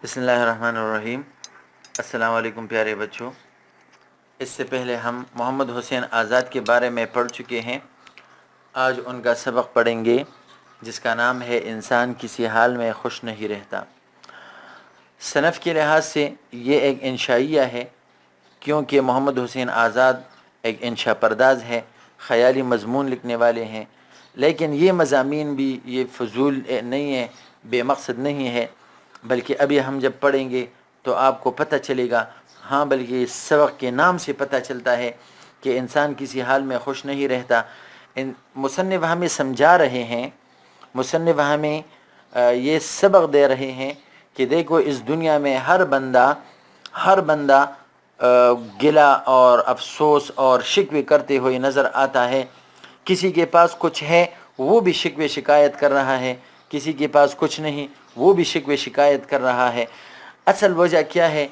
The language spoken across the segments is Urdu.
بسم اللہ الرحمن الرحیم۔ السلام علیکم پیارے بچوں۔ اس سے پہلے ہم محمد حسین آزاد کے بارے میں پڑھ چکے ہیں۔ آج ان کا سبق پڑھیں گے جس کا نام ہے انسان کسی حال میں خوش نہیں رہتا۔ صنف کے لحاظ سے یہ ایک انشائیہ ہے، کیونکہ محمد حسین آزاد ایک انشا پرداز ہے، خیالی مضمون لکھنے والے ہیں، لیکن یہ مضامین بھی یہ فضول نہیں ہے، بے مقصد نہیں ہے، بلکہ ابھی ہم جب پڑھیں گے تو آپ کو پتہ چلے گا، ہاں بلکہ اس سبق کے نام سے پتہ چلتا ہے کہ انسان کسی حال میں خوش نہیں رہتا۔ مصنف ہمیں سمجھا رہے ہیں، مصنف ہمیں یہ سبق دے رہے ہیں کہ دیکھو اس دنیا میں ہر بندہ گلہ اور افسوس اور شکوے کرتے ہوئے نظر آتا ہے۔ کسی کے پاس کچھ ہے وہ بھی شکوے شکایت کر رہا ہے، کسی کے پاس کچھ نہیں وہ بھی شکوے شکایت کر رہا ہے۔ اصل وجہ کیا ہے؟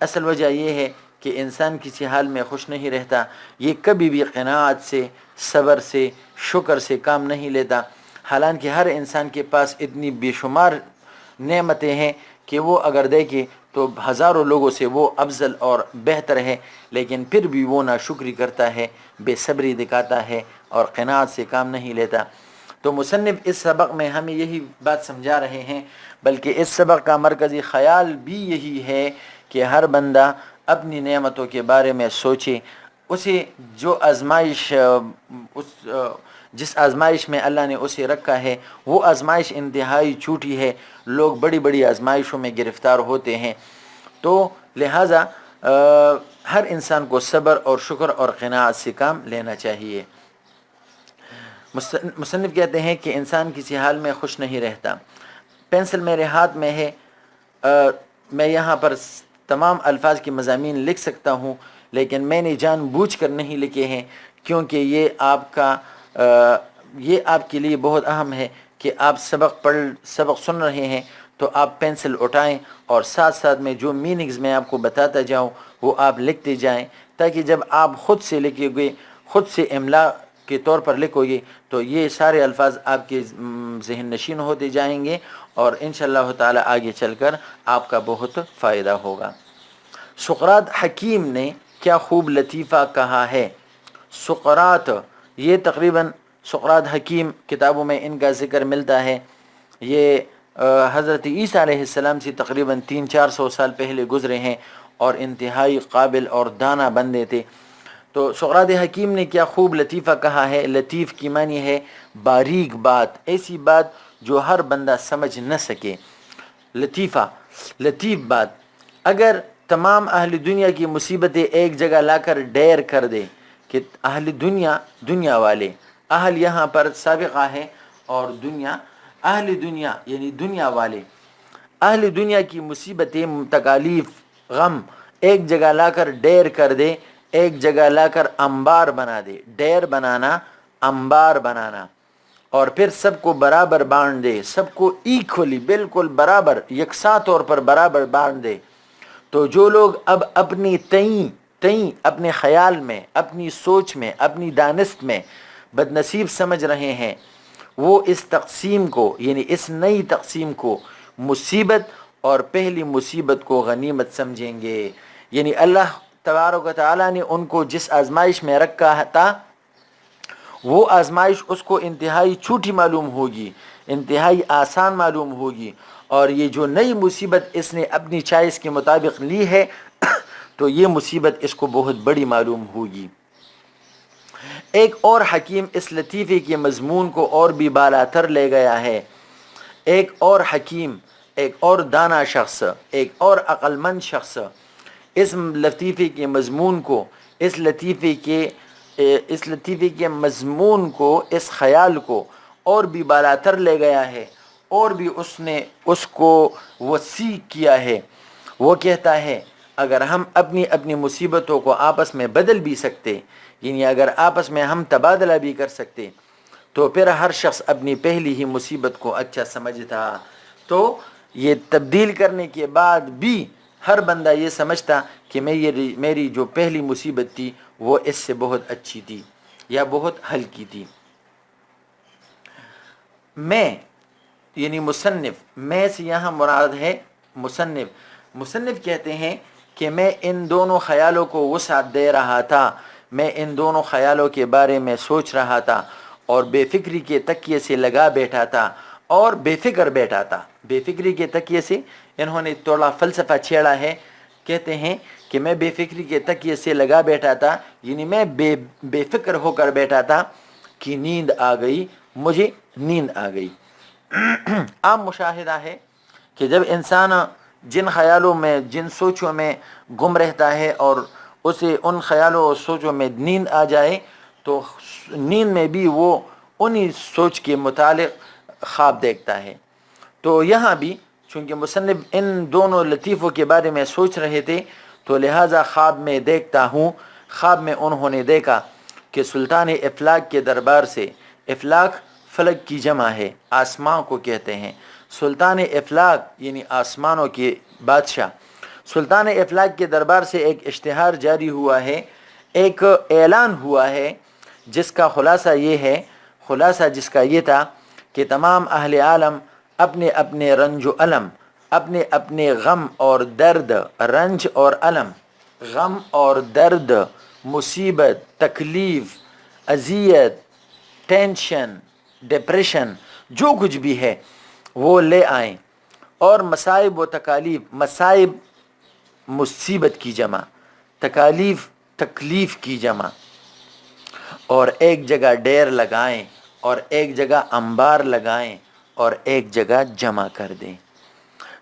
اصل وجہ یہ ہے کہ انسان کسی حال میں خوش نہیں رہتا۔ یہ کبھی بھی قناعت سے، صبر سے، شکر سے کام نہیں لیتا۔ حالانکہ ہر انسان کے پاس اتنی بے شمار نعمتیں ہیں کہ وہ اگر دیکھے تو ہزاروں لوگوں سے وہ افضل اور بہتر ہے، لیکن پھر بھی وہ ناشکری کرتا ہے، بے صبری دکھاتا ہے اور قناعت سے کام نہیں لیتا۔ تو مصنف اس سبق میں ہمیں یہی بات سمجھا رہے ہیں، بلکہ اس سبق کا مرکزی خیال بھی یہی ہے کہ ہر بندہ اپنی نعمتوں کے بارے میں سوچے، اسے جو آزمائش جس آزمائش میں اللہ نے اسے رکھا ہے وہ آزمائش انتہائی چھوٹی ہے۔ لوگ بڑی بڑی آزمائشوں میں گرفتار ہوتے ہیں، تو لہٰذا ہر انسان کو صبر اور شکر اور قناعت سے کام لینا چاہیے۔ مصنف کہتے ہیں کہ انسان کسی حال میں خوش نہیں رہتا۔ پینسل میرے ہاتھ میں ہے، میں یہاں پر تمام الفاظ کی مضامین لکھ سکتا ہوں، لیکن میں نے جان بوجھ کر نہیں لکھے ہیں، کیونکہ یہ آپ کے لیے بہت اہم ہے کہ آپ سبق سن رہے ہیں تو آپ پینسل اٹھائیں اور ساتھ ساتھ میں جو میننگز میں آپ کو بتاتا جاؤں وہ آپ لکھتے جائیں، تاکہ جب آپ خود سے لکھو گے، خود سے املا کے طور پر لکھو گے تو یہ سارے الفاظ آپ کے ذہن نشین ہوتے جائیں گے اور انشاءاللہ تعالی آگے چل کر آپ کا بہت فائدہ ہوگا۔ سقراط حکیم نے کیا خوب لطیفہ کہا ہے۔ سقراط، یہ تقریباً سقراط حکیم کتابوں میں ان کا ذکر ملتا ہے۔ یہ حضرت عیسیٰ علیہ السلام سے تقریباً 300-400 سال پہلے گزرے ہیں اور انتہائی قابل اور دانا بندے تھے۔ تو سقراط حکیم نے کیا خوب لطیفہ کہا ہے۔ لطیف کی معنی ہے باریک بات، ایسی بات جو ہر بندہ سمجھ نہ سکے۔ لطیفہ، لطیف بات۔ اگر تمام اہل دنیا کی مصیبتیں ایک جگہ لا کر ڈیر کر دے کہ اہل دنیا والے، اہل یہاں پر سابقہ ہے اور دنیا، اہل دنیا یعنی دنیا والے، اہل دنیا کی مصیبتیں، تکالیف، غم ایک جگہ لا کر ڈیر کر دے، ایک جگہ لا کر انبار بنا دے۔ ڈیر بنانا، انبار بنانا، اور پھر سب کو برابر بانٹ دے، سب کو ایکولی، بالکل برابر، یکساں طور پر برابر بانٹ دے، تو جو لوگ اب اپنی تئیں اپنے خیال میں، اپنی سوچ میں، اپنی دانست میں بد نصیب سمجھ رہے ہیں، وہ اس تقسیم کو یعنی اس نئی تقسیم کو مصیبت اور پہلی مصیبت کو غنیمت سمجھیں گے۔ یعنی اللہ تبارک و تعالیٰ نے ان کو جس آزمائش میں رکھا تھا وہ آزمائش اس کو انتہائی چھوٹی معلوم ہوگی، انتہائی آسان معلوم ہوگی، اور یہ جو نئی مصیبت اس نے اپنی چوائس کے مطابق لی ہے تو یہ مصیبت اس کو بہت بڑی معلوم ہوگی۔ ایک اور حکیم اس لطیفے کے مضمون کو اور بھی بالا تر لے گیا ہے۔ ایک اور حکیم، ایک اور دانا شخص، ایک اور عقل مند شخص اس لطیفے کے مضمون کو، اس لطیفے کے مضمون کو، اس خیال کو اور بھی بالا تر لے گیا ہے، اور بھی اس نے اس کو وسیع کیا ہے۔ وہ کہتا ہے اگر ہم اپنی مصیبتوں کو آپس میں بدل بھی سکتے، یعنی اگر آپس میں ہم تبادلہ بھی کر سکتے، تو پھر ہر شخص اپنی پہلی ہی مصیبت کو اچھا سمجھتا، تو یہ تبدیل کرنے کے بعد بھی ہر بندہ یہ سمجھتا کہ میری جو پہلی مصیبت تھی وہ اس سے بہت اچھی تھی یا بہت ہلکی تھی۔ میں یعنی مصنف، میں سے یہاں مراد ہے مصنف کہتے ہیں کہ میں ان دونوں خیالوں کو وسعت دے رہا تھا، میں ان دونوں خیالوں کے بارے میں سوچ رہا تھا اور بے فکری کے تکیے سے لگا بیٹھا تھا اور بے فکر بیٹھا تھا۔ بے فکری کے تکیے سے انہوں نے تھوڑا فلسفہ چھیڑا ہے، کہتے ہیں کہ میں بے فکری کے تکیے سے لگا بیٹھا تھا، یعنی میں بے فکر ہو کر بیٹھا تھا کہ نیند آ گئی، مجھے نیند آ گئی۔ عام مشاہدہ ہے کہ جب انسان جن خیالوں میں، جن سوچوں میں گم رہتا ہے اور اسے ان خیالوں اور سوچوں میں نیند آ جائے تو نیند میں بھی وہ انہی سوچ کے متعلق خواب دیکھتا ہے۔ تو یہاں بھی چونکہ مصنف ان دونوں لطیفوں کے بارے میں سوچ رہے تھے تو لہٰذا خواب میں دیکھتا ہوں، خواب میں انہوں نے دیکھا کہ سلطان افلاک کے دربار سے، افلاک فلک کی جمع ہے، آسمان کو کہتے ہیں، سلطان افلاک یعنی آسمانوں کے بادشاہ، سلطان افلاک کے دربار سے ایک اشتہار جاری ہوا ہے، ایک اعلان ہوا ہے جس کا خلاصہ جس کا یہ تھا کہ تمام اہل عالم اپنے اپنے رنج و علم، اپنے اپنے غم اور درد، رنج اور علم، غم اور درد، مصیبت، تکلیف، اذیت، ٹینشن، ڈپریشن، جو کچھ بھی ہے وہ لے آئیں، اور مصائب و تکالیف، مصائب مصیبت کی جمع، تکالیف تکلیف کی جمع، اور ایک جگہ ڈیر لگائیں اور ایک جگہ انبار لگائیں اور ایک جگہ جمع کر دیں۔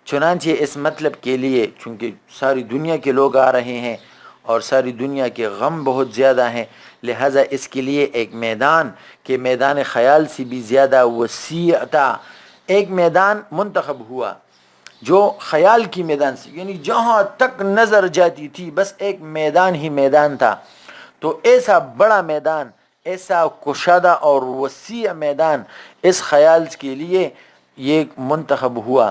چنانچہ اس مطلب کے لیے چونکہ ساری دنیا کے لوگ آ رہے ہیں اور ساری دنیا کے غم بہت زیادہ ہیں، لہٰذا اس کے لیے ایک میدان کہ میدان خیال سے بھی زیادہ وسیع تھا، ایک میدان منتخب ہوا جو خیال کی میدان سے، یعنی جہاں تک نظر جاتی تھی بس ایک میدان ہی میدان تھا، تو ایسا بڑا میدان، ایسا کشادہ اور وسیع میدان اس خیال کے لیے یہ منتخب ہوا،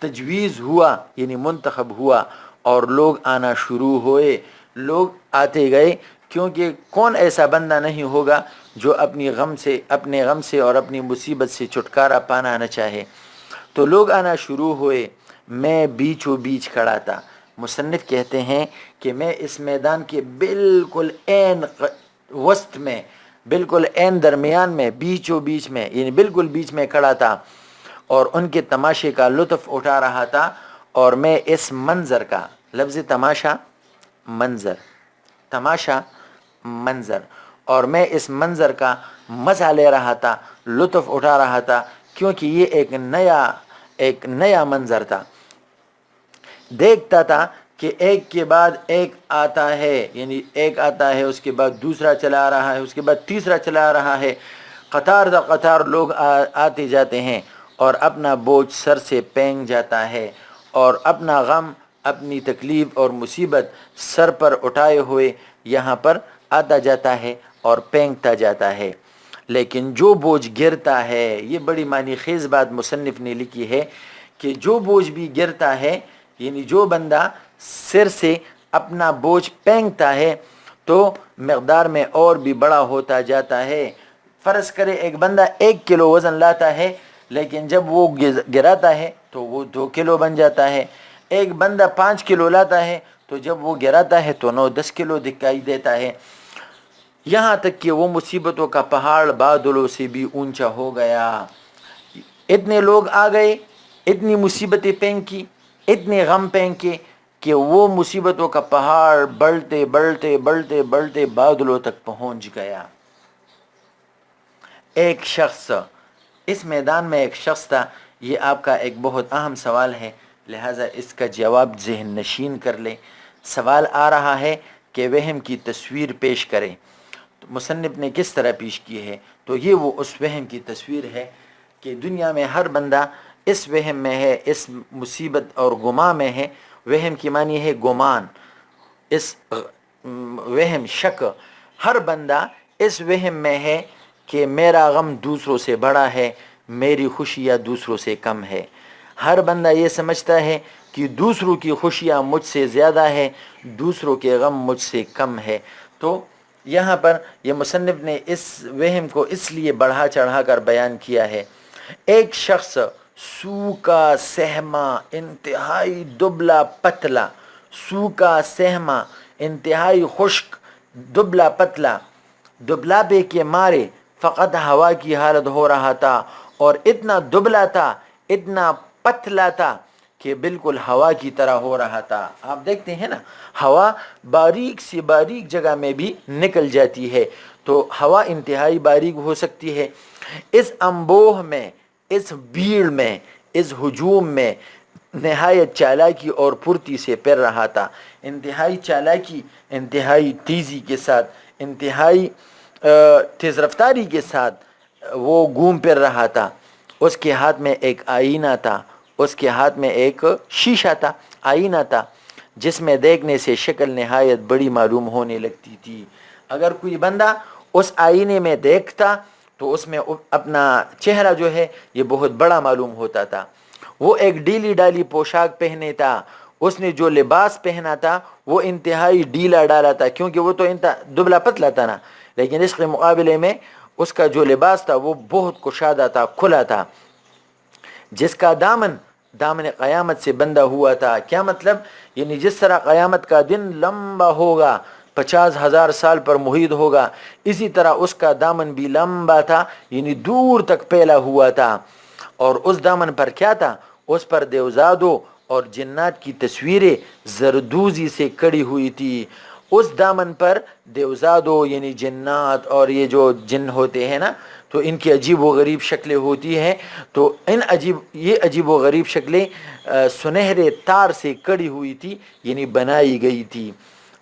تجویز ہوا، یعنی منتخب ہوا، اور لوگ آنا شروع ہوئے، لوگ آتے گئے، کیونکہ کون ایسا بندہ نہیں ہوگا جو اپنے غم سے اور اپنی مصیبت سے چھٹکارا پانا نہ چاہے۔ تو لوگ آنا شروع ہوئے، میں بیچوں بیچ کھڑا تھا۔ مصنف کہتے ہیں کہ میں اس میدان کے بالکل عین وسط میں، بالکل عین درمیان میں، بیچوں بیچ میں، یعنی بالکل بیچ میں کھڑا تھا اور ان کے تماشے کا لطف اٹھا رہا تھا، اور میں اس منظر کا، لفظ تماشا منظر، تماشا منظر، اور میں اس منظر کا مزہ لے رہا تھا، لطف اٹھا رہا تھا، کیونکہ یہ ایک نیا منظر تھا۔ دیکھتا تھا کہ ایک کے بعد ایک آتا ہے، یعنی ایک آتا ہے، اس کے بعد دوسرا چلا آ رہا ہے، اس کے بعد تیسرا چلا آ رہا ہے، قطار در قطار لوگ آتے جاتے ہیں، اور اپنا بوجھ سر سے پینگ جاتا ہے، اور اپنا غم، اپنی تکلیف اور مصیبت سر پر اٹھائے ہوئے یہاں پر آتا جاتا ہے اور پینگتا جاتا ہے۔ لیکن جو بوجھ گرتا ہے، یہ بڑی معنی خیز بات مصنف نے لکھی ہے کہ جو بوجھ بھی گرتا ہے، یعنی جو بندہ سر سے اپنا بوجھ پینگتا ہے تو مقدار میں اور بھی بڑا ہوتا جاتا ہے۔ فرض کرے ایک بندہ 1 کلو وزن لاتا ہے، لیکن جب وہ گراتا ہے تو وہ 2 کلو بن جاتا ہے۔ ایک بندہ 5 کلو لاتا ہے تو جب وہ گراتا ہے تو 9-10 کلو دکھائی دیتا ہے، یہاں تک کہ وہ مصیبتوں کا پہاڑ بادلوں سے بھی اونچا ہو گیا۔ اتنے لوگ آ گئے، اتنی مصیبتیں پینکی، اتنے غم پینکے کہ وہ مصیبتوں کا پہاڑ بڑھتے بڑھتے بڑھتے بڑھتے بادلوں تک پہنچ گیا۔ ایک شخص، اس میدان میں ایک شخص تھا۔ یہ آپ کا ایک بہت اہم سوال ہے، لہٰذا اس کا جواب ذہن نشین کر لیں۔ سوال آ رہا ہے کہ وہم کی تصویر پیش کریں، تو مصنف نے کس طرح پیش کی ہے؟ تو یہ وہ اس وہم کی تصویر ہے کہ دنیا میں ہر بندہ اس وہم میں ہے، اس مصیبت اور گماں میں ہے۔ وہم کی معنی ہے گمان، اس وہم، شک، ہر بندہ اس وہم میں ہے کہ میرا غم دوسروں سے بڑا ہے، میری خوشیاں دوسروں سے کم ہے۔ ہر بندہ یہ سمجھتا ہے کہ دوسروں کی خوشیاں مجھ سے زیادہ ہے، دوسروں کے غم مجھ سے کم ہے۔ تو یہاں پر یہ مصنف نے اس وہم کو اس لیے بڑھا چڑھا کر بیان کیا ہے۔ ایک شخص سوکھا سہما انتہائی دبلا پتلا، سوکھا سہما انتہائی خشک، دبلا پتلا، دبلابے کے مارے فقط ہوا کی حالت ہو رہا تھا، اور اتنا دبلا تھا، اتنا پتلا تھا کہ بالکل ہوا کی طرح ہو رہا تھا۔ آپ دیکھتے ہیں نا، ہوا باریک سی باریک جگہ میں بھی نکل جاتی ہے، تو ہوا انتہائی باریک ہو سکتی ہے۔ اس انبوہ میں، اس بھیڑ میں، اس ہجوم میں نہایت چالاکی اور پھرتی سے پھر رہا تھا، انتہائی چالاکی، انتہائی تیزی کے ساتھ، انتہائی تیز رفتاری کے ساتھ وہ گھوم پھر رہا تھا۔ اس کے ہاتھ میں ایک آئینہ تھا، اس کے ہاتھ میں ایک شیشہ تھا، آئینہ تھا، جس میں دیکھنے سے شکل نہایت بڑی معلوم ہونے لگتی تھی۔ اگر کوئی بندہ اس آئینے میں دیکھتا تو اس میں اپنا چہرہ جو ہے یہ بہت بڑا معلوم ہوتا تھا۔ وہ ایک ڈھیلی ڈالی پوشاک پہنے تھا، اس نے جو لباس پہنا تھا وہ انتہائی ڈھیلا ڈالا تھا، کیونکہ وہ تو دبلا پتلا تھا نا، لیکن اس کے مقابلے میں اس کا جو لباس تھا وہ بہت کشادہ تھا، کھلا تھا، جس کا دامن قیامت سے بندھا ہوا تھا۔ کیا مطلب؟ یعنی جس طرح قیامت کا دن لمبا ہوگا، 50,000 سال پر محیط ہوگا، اسی طرح اس کا دامن بھی لمبا تھا، یعنی دور تک پھیلا ہوا تھا۔ اور اس دامن پر کیا تھا؟ اس پر دیوزادوں اور جنات کی تصویریں زردوزی سے کڑی ہوئی تھی۔ اس دامن پر دیوزادوں یعنی جنات اور یہ جو جن ہوتے ہیں نا، تو ان کی عجیب و غریب شکلیں ہوتی ہیں، تو یہ عجیب و غریب شکلیں سنہرے تار سے کڑی ہوئی تھی، یعنی بنائی گئی تھی،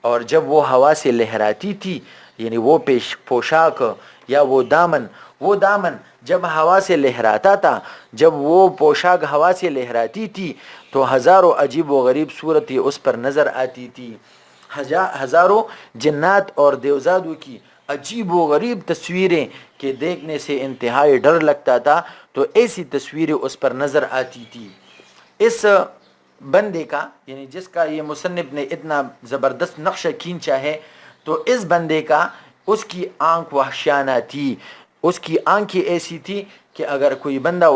اور جب وہ ہوا سے لہراتی تھی، یعنی وہ پوشاک یا وہ دامن جب ہوا سے لہراتا تھا، جب وہ پوشاک ہوا سے لہراتی تھی تو ہزاروں عجیب و غریب صورتیں اس پر نظر آتی تھی، ہزاروں جنات اور دیوزادوں کی عجیب و غریب تصویریں کہ دیکھنے سے انتہائی ڈر لگتا تھا، تو ایسی تصویریں اس پر نظر آتی تھی۔ اس بندے کا، یعنی جس کا یہ مصنف نے اتنا زبردست نقشہ کھینچا ہے، تو اس بندے کا، اس کی آنکھ وحشیانہ تھی، اس کی آنکھیں ایسی تھی کہ اگر کوئی بندہ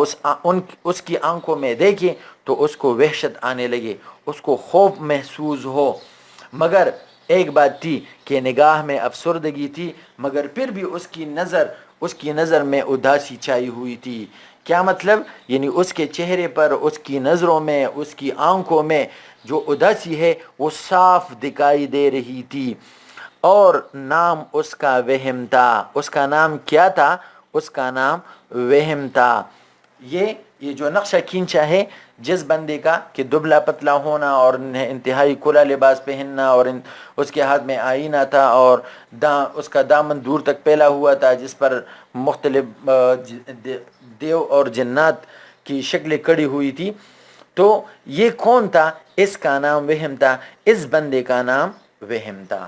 اس کی آنکھوں میں دیکھے تو اس کو وحشت آنے لگے، اس کو خوف محسوس ہو۔ مگر ایک بات تھی کہ نگاہ میں افسردگی تھی، مگر پھر بھی اس کی نظر میں اداسی چھائی ہوئی تھی۔ کیا مطلب؟ یعنی اس کے چہرے پر، اس کی نظروں میں، اس کی آنکھوں میں جو اداسی ہے وہ صاف دکھائی دے رہی تھی۔ اور نام اس کا وہم تھا۔ اس کا نام کیا تھا؟ اس کا نام وہم تھا۔ یہ جو نقشہ کھینچا ہے جس بندے کا کہ دبلا پتلا ہونا اور انتہائی کھلا لباس پہننا، اور اس کے ہاتھ میں آئینہ تھا، اور اس کا دامن دور تک پھیلا ہوا تھا، جس پر مختلف دیو اور جنات کی شکلیں کڑی ہوئی تھی، تو یہ کون تھا؟ اس کا نام وہم تھا، اس بندے کا نام وہم تھا۔